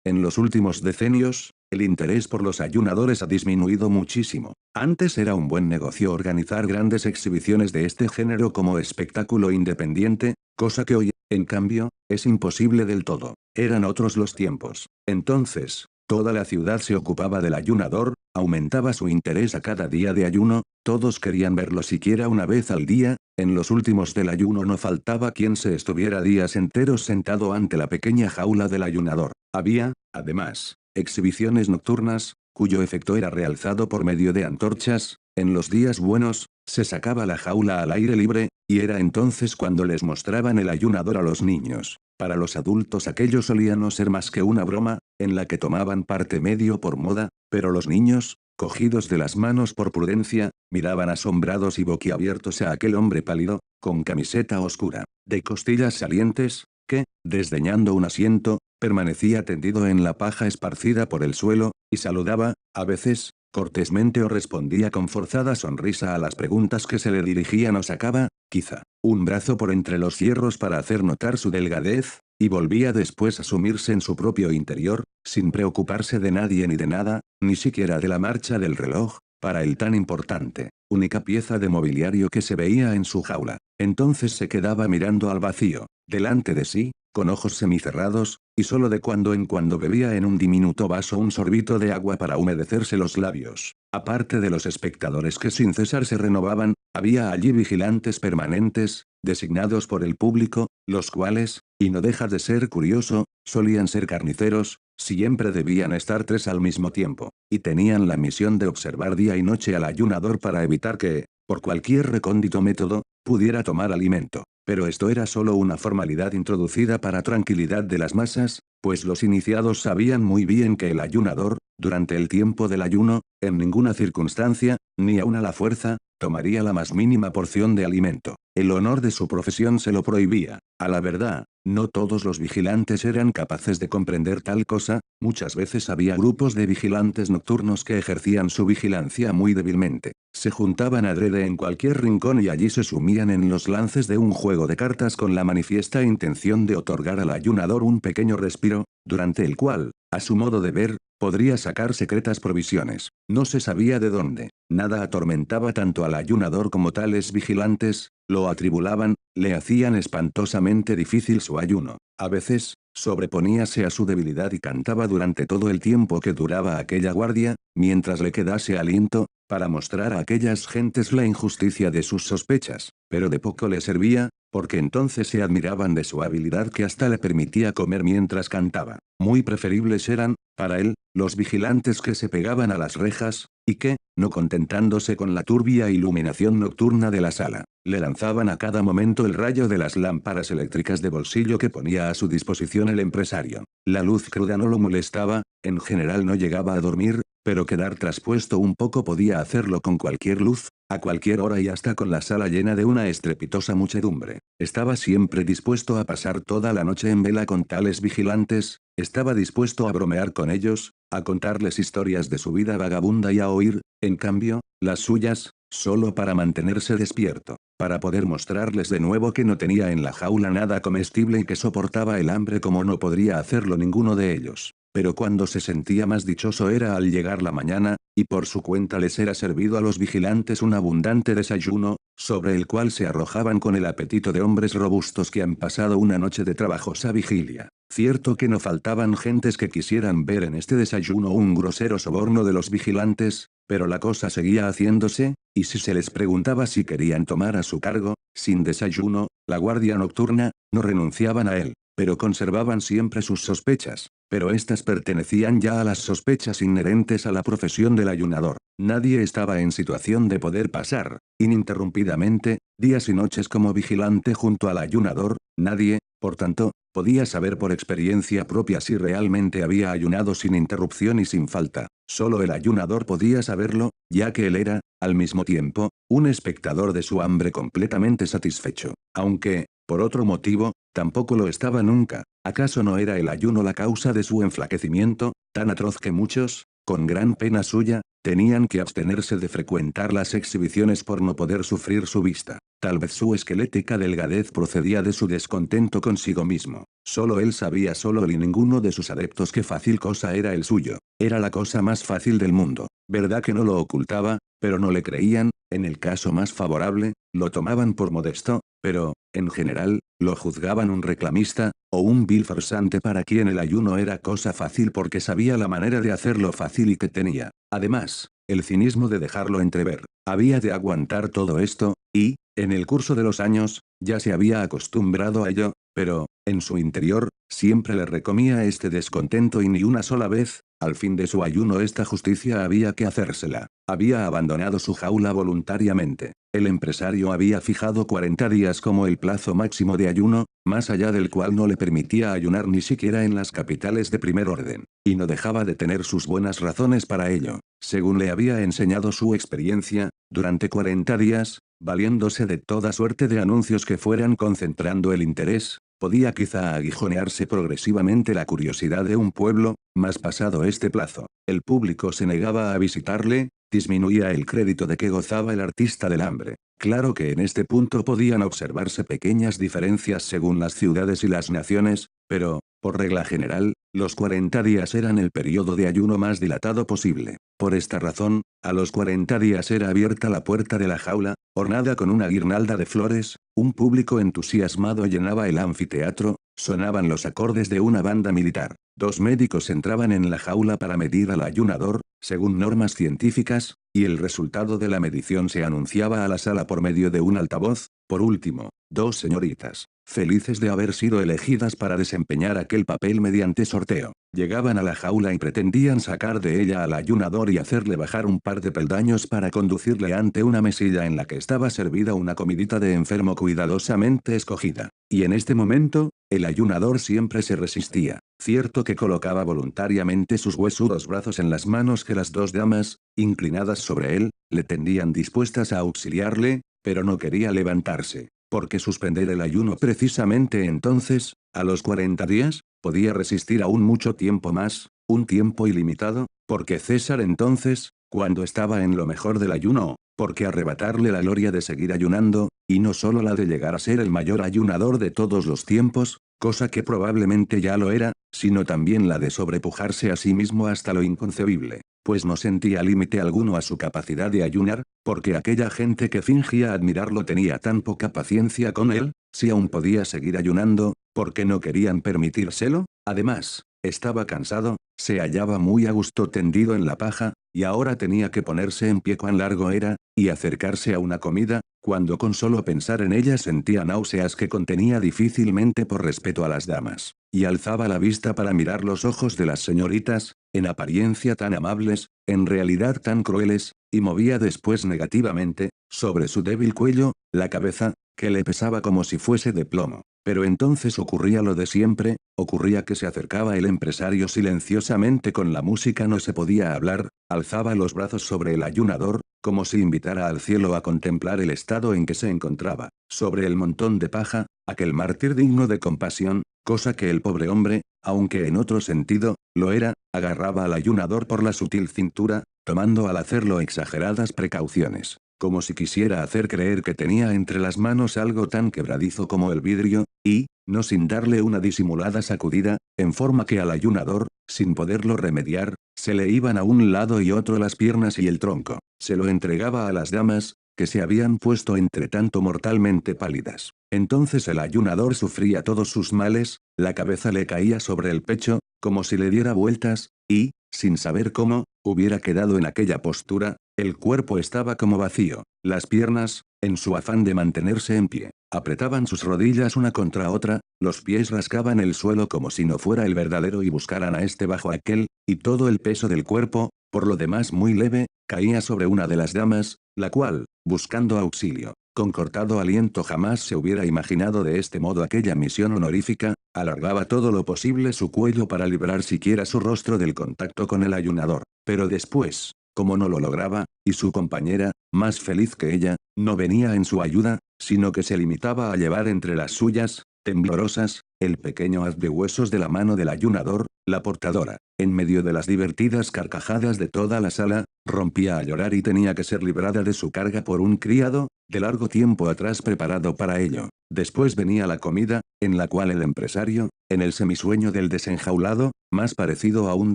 en los últimos decenios, el interés por los ayunadores ha disminuido muchísimo. Antes era un buen negocio organizar grandes exhibiciones de este género como espectáculo independiente, cosa que hoy, en cambio, es imposible del todo. Eran otros los tiempos. Entonces, toda la ciudad se ocupaba del ayunador, aumentaba su interés a cada día de ayuno, todos querían verlo siquiera una vez al día, en los últimos del ayuno no faltaba quien se estuviera días enteros sentado ante la pequeña jaula del ayunador. Había, además, exhibiciones nocturnas, cuyo efecto era realzado por medio de antorchas. En los días buenos, se sacaba la jaula al aire libre, y era entonces cuando les mostraban el ayunador a los niños. Para los adultos aquello solía no ser más que una broma, en la que tomaban parte medio por moda, pero los niños, cogidos de las manos por prudencia, miraban asombrados y boquiabiertos a aquel hombre pálido, con camiseta oscura, de costillas salientes, que, desdeñando un asiento, permanecía tendido en la paja esparcida por el suelo, y saludaba, a veces, cortésmente o respondía con forzada sonrisa a las preguntas que se le dirigían o sacaba, quizá, un brazo por entre los hierros para hacer notar su delgadez, y volvía después a sumirse en su propio interior, sin preocuparse de nadie ni de nada, ni siquiera de la marcha del reloj, para él tan importante, única pieza de mobiliario que se veía en su jaula. Entonces se quedaba mirando al vacío, delante de sí, con ojos semicerrados, y solo de cuando en cuando bebía en un diminuto vaso un sorbito de agua para humedecerse los labios. Aparte de los espectadores que sin cesar se renovaban, había allí vigilantes permanentes, designados por el público, los cuales, y no deja de ser curioso, solían ser carniceros, siempre debían estar tres al mismo tiempo, y tenían la misión de observar día y noche al ayunador para evitar que, por cualquier recóndito método, pudiera tomar alimento. Pero esto era solo una formalidad introducida para tranquilidad de las masas, pues los iniciados sabían muy bien que el ayunador, durante el tiempo del ayuno, en ninguna circunstancia, ni aun a la fuerza, tomaría la más mínima porción de alimento. El honor de su profesión se lo prohibía. A la verdad, no todos los vigilantes eran capaces de comprender tal cosa, muchas veces había grupos de vigilantes nocturnos que ejercían su vigilancia muy débilmente. Se juntaban adrede en cualquier rincón y allí se sumían en los lances de un juego de cartas con la manifiesta intención de otorgar al ayunador un pequeño respiro, durante el cual, a su modo de ver, podría sacar secretas provisiones. No se sabía de dónde. Nada atormentaba tanto al ayunador como tales vigilantes, lo atribulaban, le hacían espantosamente difícil su ayuno. A veces, sobreponíase a su debilidad y cantaba durante todo el tiempo que duraba aquella guardia, mientras le quedase aliento, para mostrar a aquellas gentes la injusticia de sus sospechas, pero de poco le servía, porque entonces se admiraban de su habilidad que hasta le permitía comer mientras cantaba. Muy preferibles eran, para él, los vigilantes que se pegaban a las rejas, y que, no contentándose con la turbia iluminación nocturna de la sala, le lanzaban a cada momento el rayo de las lámparas eléctricas de bolsillo que ponía a su disposición el empresario. La luz cruda no lo molestaba, en general no llegaba a dormir, pero quedar traspuesto un poco podía hacerlo con cualquier luz, a cualquier hora y hasta con la sala llena de una estrepitosa muchedumbre. Estaba siempre dispuesto a pasar toda la noche en vela con tales vigilantes, estaba dispuesto a bromear con ellos, a contarles historias de su vida vagabunda y a oír, en cambio, las suyas, solo para mantenerse despierto, para poder mostrarles de nuevo que no tenía en la jaula nada comestible y que soportaba el hambre como no podría hacerlo ninguno de ellos. Pero cuando se sentía más dichoso era al llegar la mañana, y por su cuenta les era servido a los vigilantes un abundante desayuno, sobre el cual se arrojaban con el apetito de hombres robustos que han pasado una noche de trabajosa vigilia. Cierto que no faltaban gentes que quisieran ver en este desayuno un grosero soborno de los vigilantes, pero la cosa seguía haciéndose, y si se les preguntaba si querían tomar a su cargo, sin desayuno, la guardia nocturna, no renunciaban a él, pero conservaban siempre sus sospechas. Pero estas pertenecían ya a las sospechas inherentes a la profesión del ayunador. Nadie estaba en situación de poder pasar, ininterrumpidamente, días y noches como vigilante junto al ayunador, nadie, por tanto, podía saber por experiencia propia si realmente había ayunado sin interrupción y sin falta. Solo el ayunador podía saberlo, ya que él era, al mismo tiempo, un espectador de su hambre completamente satisfecho. Aunque, por otro motivo, tampoco lo estaba nunca. ¿Acaso no era el ayuno la causa de su enflaquecimiento, tan atroz que muchos, con gran pena suya, Tenían que abstenerse de frecuentar las exhibiciones por no poder sufrir su vista. Tal vez su esquelética delgadez procedía de su descontento consigo mismo. Solo él sabía, solo él y ninguno de sus adeptos, qué fácil cosa era el suyo. Era la cosa más fácil del mundo. Verdad que no lo ocultaba, pero no le creían. En el caso más favorable, lo tomaban por modesto, pero, en general, lo juzgaban un reclamista, o un vil farsante para quien el ayuno era cosa fácil porque sabía la manera de hacerlo fácil y que tenía, además, el cinismo de dejarlo entrever. Había de aguantar todo esto, y, en el curso de los años, ya se había acostumbrado a ello, pero, en su interior, siempre le recomía este descontento y ni una sola vez, al fin de su ayuno, esta justicia había que hacérsela. Había abandonado su jaula voluntariamente. El empresario había fijado 40 días como el plazo máximo de ayuno, más allá del cual no le permitía ayunar ni siquiera en las capitales de primer orden, y no dejaba de tener sus buenas razones para ello. Según le había enseñado su experiencia, durante 40 días, valiéndose de toda suerte de anuncios que fueran concentrando el interés, podía quizá aguijonearse progresivamente la curiosidad de un pueblo, mas pasado este plazo, el público se negaba a visitarle, disminuía el crédito de que gozaba el artista del hambre. Claro que en este punto podían observarse pequeñas diferencias según las ciudades y las naciones, pero, por regla general, los 40 días eran el periodo de ayuno más dilatado posible. Por esta razón, a los 40 días era abierta la puerta de la jaula, ornada con una guirnalda de flores, un público entusiasmado llenaba el anfiteatro, sonaban los acordes de una banda militar. 2 médicos entraban en la jaula para medir al ayunador, según normas científicas, y el resultado de la medición se anunciaba a la sala por medio de un altavoz. Por último, 2 señoritas, felices de haber sido elegidas para desempeñar aquel papel mediante sorteo, llegaban a la jaula y pretendían sacar de ella al ayunador y hacerle bajar un par de peldaños para conducirle ante una mesilla en la que estaba servida una comidita de enfermo cuidadosamente escogida. Y en este momento, el ayunador siempre se resistía. Cierto que colocaba voluntariamente sus huesudos brazos en las manos que las 2 damas, inclinadas sobre él, le tendían dispuestas a auxiliarle, pero no quería levantarse, porque suspender el ayuno precisamente entonces, a los 40 días, podía resistir aún mucho tiempo más, un tiempo ilimitado, porque César entonces, cuando estaba en lo mejor del ayuno, porque arrebatarle la gloria de seguir ayunando, y no solo la de llegar a ser el mayor ayunador de todos los tiempos, cosa que probablemente ya lo era, sino también la de sobrepujarse a sí mismo hasta lo inconcebible, pues no sentía límite alguno a su capacidad de ayunar, porque aquella gente que fingía admirarlo tenía tan poca paciencia con él, si aún podía seguir ayunando, porque no querían permitírselo. Además, estaba cansado, se hallaba muy a gusto tendido en la paja, y ahora tenía que ponerse en pie cuán largo era, y acercarse a una comida, cuando con solo pensar en ella sentía náuseas que contenía difícilmente por respeto a las damas, y alzaba la vista para mirar los ojos de las señoritas, en apariencia tan amables, en realidad tan crueles, y movía después negativamente, sobre su débil cuello, la cabeza, que le pesaba como si fuese de plomo. Pero entonces ocurría lo de siempre, ocurría que se acercaba el empresario silenciosamente con la música, no se podía hablar, alzaba los brazos sobre el ayunador, como si invitara al cielo a contemplar el estado en que se encontraba, sobre el montón de paja, aquel mártir digno de compasión, cosa que el pobre hombre, aunque en otro sentido, lo era, agarraba al ayunador por la sutil cintura, tomando al hacerlo exageradas precauciones, como si quisiera hacer creer que tenía entre las manos algo tan quebradizo como el vidrio, y, no sin darle una disimulada sacudida, en forma que al ayunador, sin poderlo remediar, se le iban a un lado y otro las piernas y el tronco. Se lo entregaba a las damas, que se habían puesto entre tanto mortalmente pálidas. Entonces el ayunador sufría todos sus males, la cabeza le caía sobre el pecho, como si le diera vueltas, y, sin saber cómo, hubiera quedado en aquella postura, el cuerpo estaba como vacío, las piernas, en su afán de mantenerse en pie, apretaban sus rodillas una contra otra, los pies rascaban el suelo como si no fuera el verdadero y buscaran a este bajo aquel, y todo el peso del cuerpo, por lo demás muy leve, caía sobre una de las damas, la cual, buscando auxilio, con cortado aliento jamás se hubiera imaginado de este modo aquella misión honorífica, alargaba todo lo posible su cuello para librar siquiera su rostro del contacto con el ayunador, pero después, como no lo lograba, y su compañera, más feliz que ella, no venía en su ayuda, sino que se limitaba a llevar entre las suyas, temblorosas, el pequeño haz de huesos de la mano del ayunador, la portadora, en medio de las divertidas carcajadas de toda la sala, rompía a llorar y tenía que ser librada de su carga por un criado, de largo tiempo atrás preparado para ello. Después venía la comida, en la cual el empresario, en el semisueño del desenjaulado, más parecido a un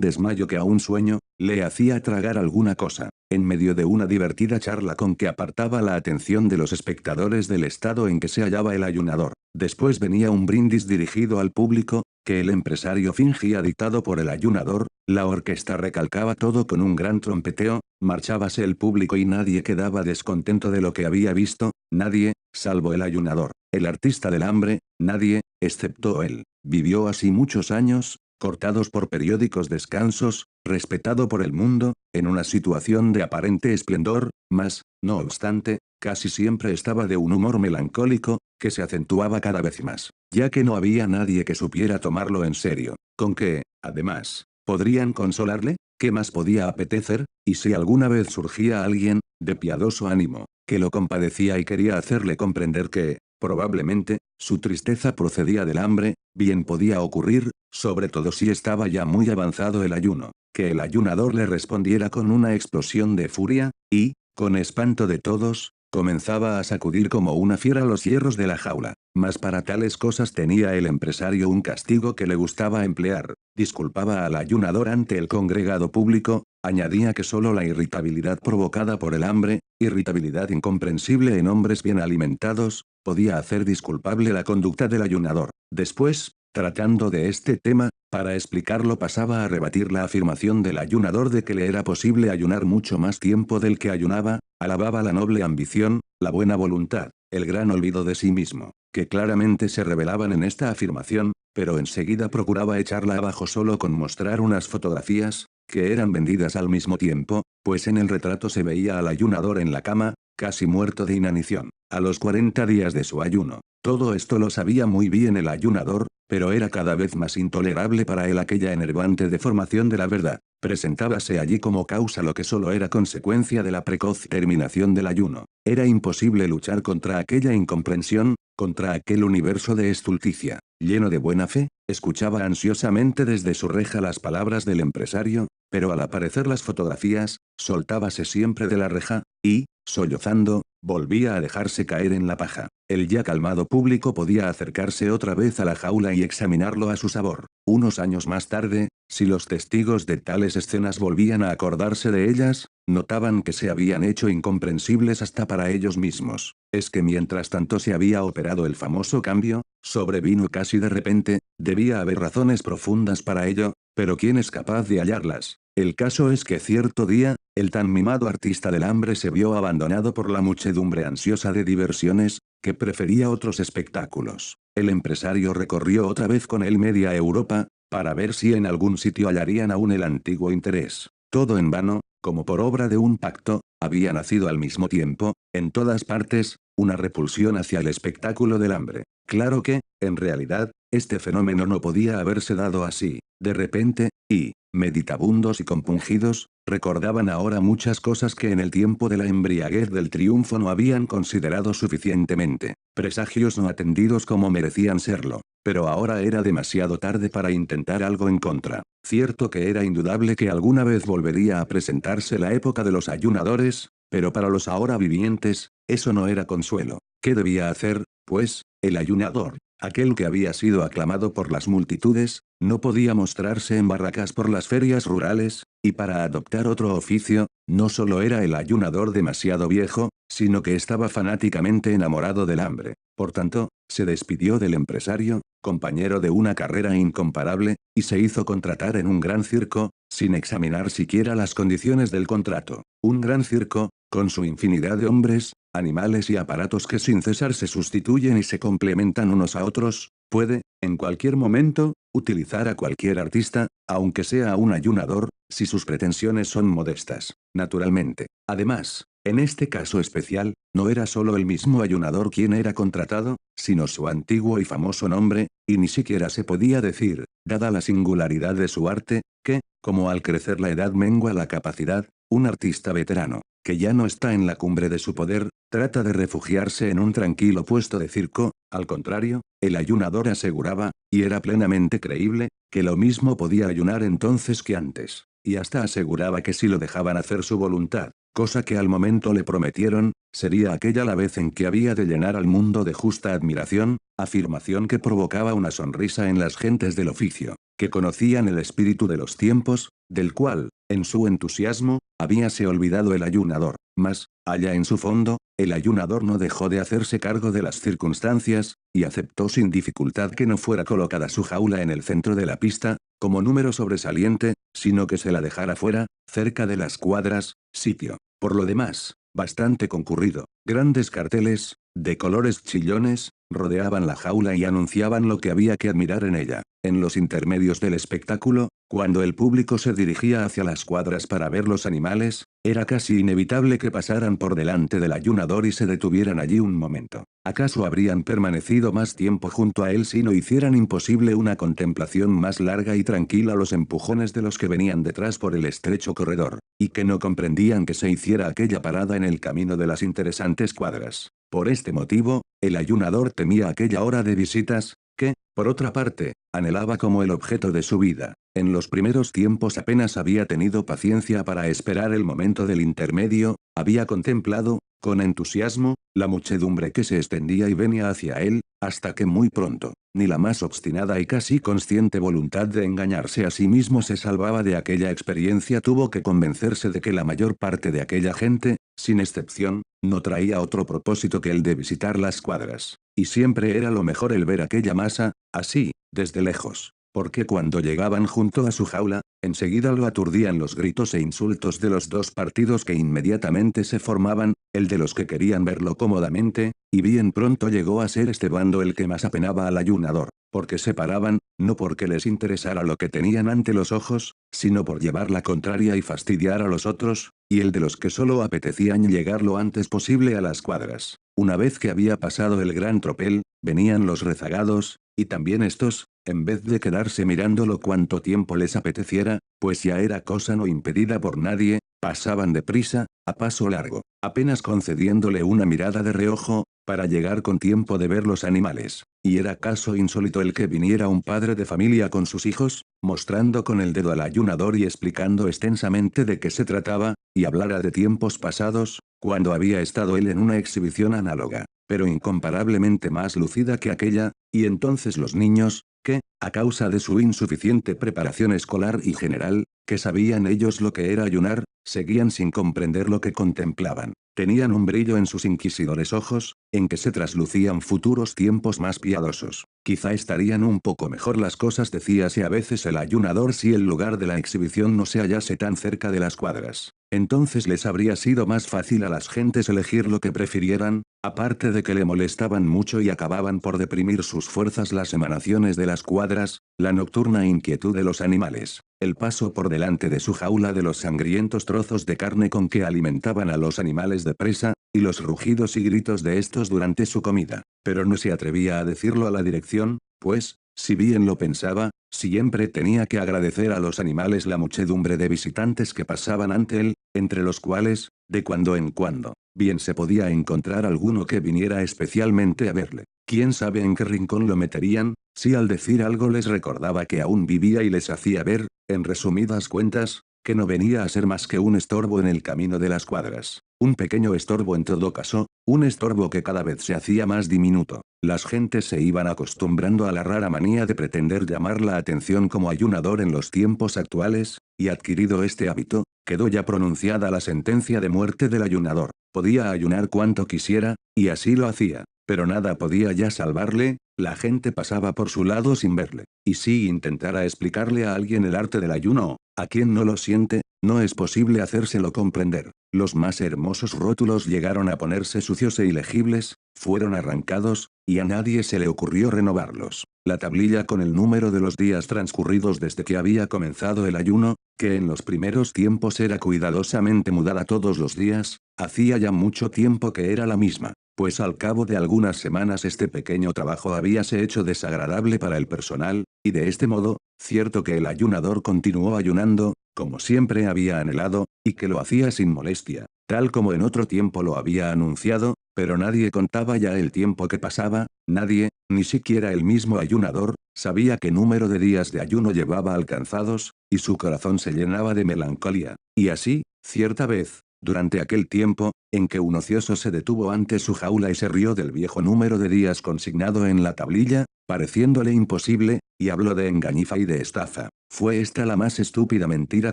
desmayo que a un sueño, le hacía tragar alguna cosa, en medio de una divertida charla con que apartaba la atención de los espectadores del estado en que se hallaba el ayunador. Después venía un brindis dirigido al público, que el empresario fingía dictado por el ayunador, la orquesta recalcaba todo con un gran trompeteo, marchábase el público y nadie quedaba descontento de lo que había visto, nadie, salvo el ayunador. El artista del hambre, nadie, excepto él. Vivió así muchos años, cortados por periódicos descansos, respetado por el mundo, en una situación de aparente esplendor, mas, no obstante, casi siempre estaba de un humor melancólico, que se acentuaba cada vez más, ya que no había nadie que supiera tomarlo en serio. Con que, además, ¿podrían consolarle? ¿Qué más podía apetecer? Y si alguna vez surgía alguien, de piadoso ánimo, que lo compadecía y quería hacerle comprender que, probablemente, su tristeza procedía del hambre, bien podía ocurrir, sobre todo si estaba ya muy avanzado el ayuno, que el ayunador le respondiera con una explosión de furia, y, con espanto de todos, comenzaba a sacudir como una fiera los hierros de la jaula. Mas para tales cosas tenía el empresario un castigo que le gustaba emplear. Disculpaba al ayunador ante el congregado público, añadía que solo la irritabilidad provocada por el hambre, irritabilidad incomprensible en hombres bien alimentados, podía hacer disculpable la conducta del ayunador. Después, tratando de este tema, para explicarlo pasaba a rebatir la afirmación del ayunador de que le era posible ayunar mucho más tiempo del que ayunaba, alababa la noble ambición, la buena voluntad, el gran olvido de sí mismo, que claramente se revelaban en esta afirmación, pero enseguida procuraba echarla abajo solo con mostrar unas fotografías, que eran vendidas al mismo tiempo, pues en el retrato se veía al ayunador en la cama, casi muerto de inanición, a los 40 días de su ayuno. Todo esto lo sabía muy bien el ayunador, pero era cada vez más intolerable para él aquella enervante deformación de la verdad. Presentábase allí como causa lo que solo era consecuencia de la precoz terminación del ayuno. Era imposible luchar contra aquella incomprensión, contra aquel universo de estulticia. Lleno de buena fe, escuchaba ansiosamente desde su reja las palabras del empresario, pero al aparecer las fotografías, soltábase siempre de la reja, y, sollozando, volvía a dejarse caer en la paja. El ya calmado público podía acercarse otra vez a la jaula y examinarlo a su sabor. Unos años más tarde, si los testigos de tales escenas volvían a acordarse de ellas, notaban que se habían hecho incomprensibles hasta para ellos mismos. Es que mientras tanto se había operado el famoso cambio, sobrevino casi de repente, debía haber razones profundas para ello, pero ¿quién es capaz de hallarlas? El caso es que cierto día, el tan mimado artista del hambre se vio abandonado por la muchedumbre ansiosa de diversiones, que prefería otros espectáculos. El empresario recorrió otra vez con él media Europa, para ver si en algún sitio hallarían aún el antiguo interés. Todo en vano, como por obra de un pacto, había nacido al mismo tiempo, en todas partes, una repulsión hacia el espectáculo del hambre. Claro que, en realidad, este fenómeno no podía haberse dado así, de repente, y, meditabundos y compungidos, recordaban ahora muchas cosas que en el tiempo de la embriaguez del triunfo no habían considerado suficientemente, presagios no atendidos como merecían serlo, pero ahora era demasiado tarde para intentar algo en contra. Cierto que era indudable que alguna vez volvería a presentarse la época de los ayunadores, pero para los ahora vivientes, eso no era consuelo. ¿Qué debía hacer, pues, el ayunador? Aquel que había sido aclamado por las multitudes, no podía mostrarse en barracas por las ferias rurales, y para adoptar otro oficio, no solo era el ayunador demasiado viejo, sino que estaba fanáticamente enamorado del hambre. Por tanto, se despidió del empresario, compañero de una carrera incomparable, y se hizo contratar en un gran circo, sin examinar siquiera las condiciones del contrato. Un gran circo, con su infinidad de hombres, animales y aparatos que sin cesar se sustituyen y se complementan unos a otros, puede, en cualquier momento, utilizar a cualquier artista, aunque sea un ayunador, si sus pretensiones son modestas, naturalmente. Además, en este caso especial, no era solo el mismo ayunador quien era contratado, sino su antiguo y famoso nombre, y ni siquiera se podía decir, dada la singularidad de su arte, que, como al crecer la edad mengua la capacidad, un artista veterano, que ya no está en la cumbre de su poder, trata de refugiarse en un tranquilo puesto de circo. Al contrario, el ayunador aseguraba, y era plenamente creíble, que lo mismo podía ayunar entonces que antes. y hasta aseguraba que si lo dejaban hacer su voluntad, cosa que al momento le prometieron, sería aquella la vez en que había de llenar al mundo de justa admiración, afirmación que provocaba una sonrisa en las gentes del oficio, que conocían el espíritu de los tiempos, del cual, en su entusiasmo, habíase olvidado el ayunador, mas, allá en su fondo, el ayunador no dejó de hacerse cargo de las circunstancias, y aceptó sin dificultad que no fuera colocada su jaula en el centro de la pista, como número sobresaliente, sino que se la dejara fuera, cerca de las cuadras, sitio, por lo demás, bastante concurrido. Grandes carteles, de colores chillones, rodeaban la jaula y anunciaban lo que había que admirar en ella. En los intermedios del espectáculo, cuando el público se dirigía hacia las cuadras para ver los animales, era casi inevitable que pasaran por delante del ayunador y se detuvieran allí un momento. ¿Acaso habrían permanecido más tiempo junto a él si no hicieran imposible una contemplación más larga y tranquila los empujones de los que venían detrás por el estrecho corredor, y que no comprendían que se hiciera aquella parada en el camino de las interesantes cuadras? Por este motivo, el ayunador temía aquella hora de visitas, que, por otra parte, anhelaba como el objeto de su vida. En los primeros tiempos apenas había tenido paciencia para esperar el momento del intermedio, había contemplado, con entusiasmo, la muchedumbre que se extendía y venía hacia él, hasta que muy pronto, ni la más obstinada y casi consciente voluntad de engañarse a sí mismo se salvaba de aquella experiencia. Tuvo que convencerse de que la mayor parte de aquella gente, sin excepción, no traía otro propósito que el de visitar las cuadras, y siempre era lo mejor el ver aquella masa, así, desde lejos, porque cuando llegaban junto a su jaula, enseguida lo aturdían los gritos e insultos de los dos partidos que inmediatamente se formaban, el de los que querían verlo cómodamente, y bien pronto llegó a ser este bando el que más apenaba al ayunador, porque se paraban, no porque les interesara lo que tenían ante los ojos, sino por llevar la contraria y fastidiar a los otros, y el de los que solo apetecían llegar lo antes posible a las cuadras. Una vez que había pasado el gran tropel, venían los rezagados, y también estos, en vez de quedarse mirándolo cuanto tiempo les apeteciera, pues ya era cosa no impedida por nadie, pasaban deprisa, a paso largo, apenas concediéndole una mirada de reojo, para llegar con tiempo de ver los animales. Y era caso insólito el que viniera un padre de familia con sus hijos, mostrando con el dedo al ayunador y explicando extensamente de qué se trataba, y hablara de tiempos pasados, cuando había estado él en una exhibición análoga, pero incomparablemente más lucida que aquella, y entonces los niños, que, a causa de su insuficiente preparación escolar y general, que sabían ellos lo que era ayunar, seguían sin comprender lo que contemplaban. Tenían un brillo en sus inquisidores ojos, en que se traslucían futuros tiempos más piadosos. Quizá estarían un poco mejor las cosas, decíase a veces el ayunador, si el lugar de la exhibición no se hallase tan cerca de las cuadras. Entonces les habría sido más fácil a las gentes elegir lo que prefirieran, aparte de que le molestaban mucho y acababan por deprimir sus fuerzas las emanaciones de las cuadras, la nocturna inquietud de los animales, el paso por delante de su jaula de los sangrientos trozos de carne con que alimentaban a los animales de presa, y los rugidos y gritos de estos durante su comida. Pero no se atrevía a decirlo a la dirección, pues, si bien lo pensaba, siempre tenía que agradecer a los animales la muchedumbre de visitantes que pasaban ante él, entre los cuales, de cuando en cuando, bien se podía encontrar alguno que viniera especialmente a verle. Quién sabe en qué rincón lo meterían, si al decir algo les recordaba que aún vivía y les hacía ver, en resumidas cuentas, que no venía a ser más que un estorbo en el camino de las cuadras. Un pequeño estorbo en todo caso, un estorbo que cada vez se hacía más diminuto. Las gentes se iban acostumbrando a la rara manía de pretender llamar la atención como ayunador en los tiempos actuales, y adquirido este hábito, quedó ya pronunciada la sentencia de muerte del ayunador. Podía ayunar cuanto quisiera, y así lo hacía, pero nada podía ya salvarle, la gente pasaba por su lado sin verle. Y si intentara explicarle a alguien el arte del ayuno, a quien no lo siente, no es posible hacérselo comprender. Los más hermosos rótulos llegaron a ponerse sucios e ilegibles, fueron arrancados, y a nadie se le ocurrió renovarlos. La tablilla con el número de los días transcurridos desde que había comenzado el ayuno, que en los primeros tiempos era cuidadosamente mudada todos los días, hacía ya mucho tiempo que era la misma, pues al cabo de algunas semanas este pequeño trabajo habíase hecho desagradable para el personal, y de este modo, cierto que el ayunador continuó ayunando, como siempre había anhelado, y que lo hacía sin molestia, tal como en otro tiempo lo había anunciado, pero nadie contaba ya el tiempo que pasaba, nadie, ni siquiera el mismo ayunador, Sabía qué número de días de ayuno llevaba alcanzados, y su corazón se llenaba de melancolía. Y así, cierta vez, durante aquel tiempo, en que un ocioso se detuvo ante su jaula y se rió del viejo número de días consignado en la tablilla, pareciéndole imposible, y habló de engañifa y de estafa. Fue esta la más estúpida mentira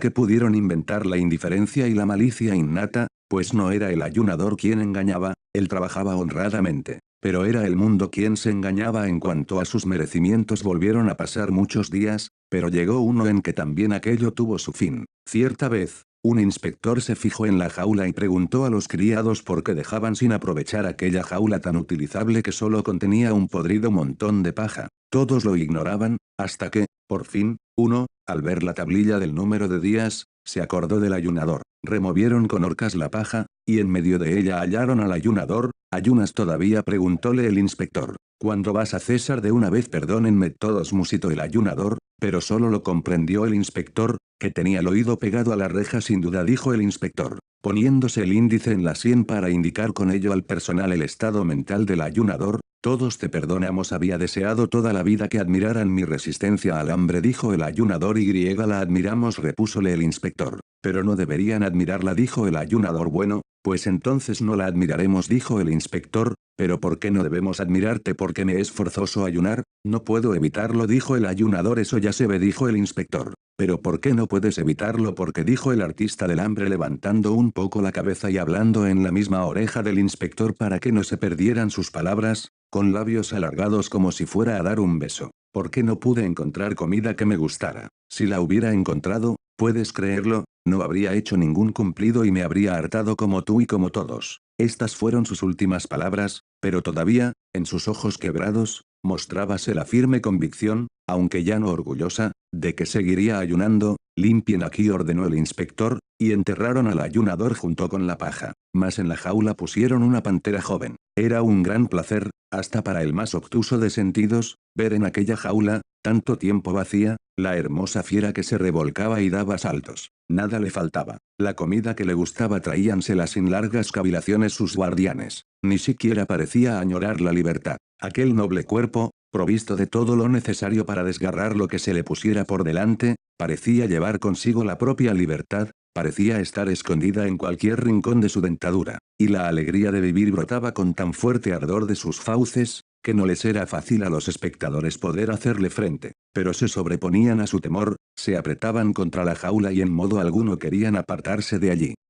que pudieron inventar la indiferencia y la malicia innata, pues no era el ayunador quien engañaba, él trabajaba honradamente. Pero era el mundo quien se engañaba en cuanto a sus merecimientos. Volvieron a pasar muchos días, pero llegó uno en que también aquello tuvo su fin. Cierta vez, un inspector se fijó en la jaula y preguntó a los criados por qué dejaban sin aprovechar aquella jaula tan utilizable que solo contenía un podrido montón de paja. Todos lo ignoraban, hasta que, por fin, uno, al ver la tablilla del número de días, se acordó del ayunador. Removieron con horcas la paja, y en medio de ella hallaron al ayunador. ¿Ayunas todavía?, preguntóle el inspector. ¿Cuándo vas a cesar de una vez? Perdónenme todos, musitó el ayunador, pero solo lo comprendió el inspector, que tenía el oído pegado a la reja. Sin duda, dijo el inspector, poniéndose el índice en la sien para indicar con ello al personal el estado mental del ayunador. Todos te perdonamos. Había deseado toda la vida que admiraran mi resistencia al hambre, dijo el ayunador. Y la admiramos, repúsole el inspector. Pero no deberían admirarla, dijo el ayunador. Bueno, pues entonces no la admiraremos, dijo el inspector. ¿Pero por qué no debemos admirarte? Porque me es forzoso ayunar, no puedo evitarlo, dijo el ayunador. Eso ya se ve, dijo el inspector. ¿Pero por qué no puedes evitarlo? Porque, dijo el artista del hambre, levantando un poco la cabeza y hablando en la misma oreja del inspector para que no se perdieran sus palabras, con labios alargados como si fuera a dar un beso. ¿Por qué no pude encontrar comida que me gustara? Si la hubiera encontrado, ¿puedes creerlo? No habría hecho ningún cumplido y me habría hartado como tú y como todos. Estas fueron sus últimas palabras, pero todavía, en sus ojos quebrados, mostrábase la firme convicción, aunque ya no orgullosa, de que seguiría ayunando. Limpien aquí, ordenó el inspector, y enterraron al ayunador junto con la paja. Mas en la jaula pusieron una pantera joven. Era un gran placer, hasta para el más obtuso de sentidos, ver en aquella jaula, tanto tiempo vacía, la hermosa fiera que se revolcaba y daba saltos. Nada le faltaba. La comida que le gustaba traíansela sin largas cavilaciones sus guardianes. Ni siquiera parecía añorar la libertad. Aquel noble cuerpo, provisto de todo lo necesario para desgarrar lo que se le pusiera por delante, parecía llevar consigo la propia libertad, parecía estar escondida en cualquier rincón de su dentadura, y la alegría de vivir brotaba con tan fuerte ardor de sus fauces, que no les era fácil a los espectadores poder hacerle frente, pero se sobreponían a su temor, se apretaban contra la jaula y en modo alguno querían apartarse de allí.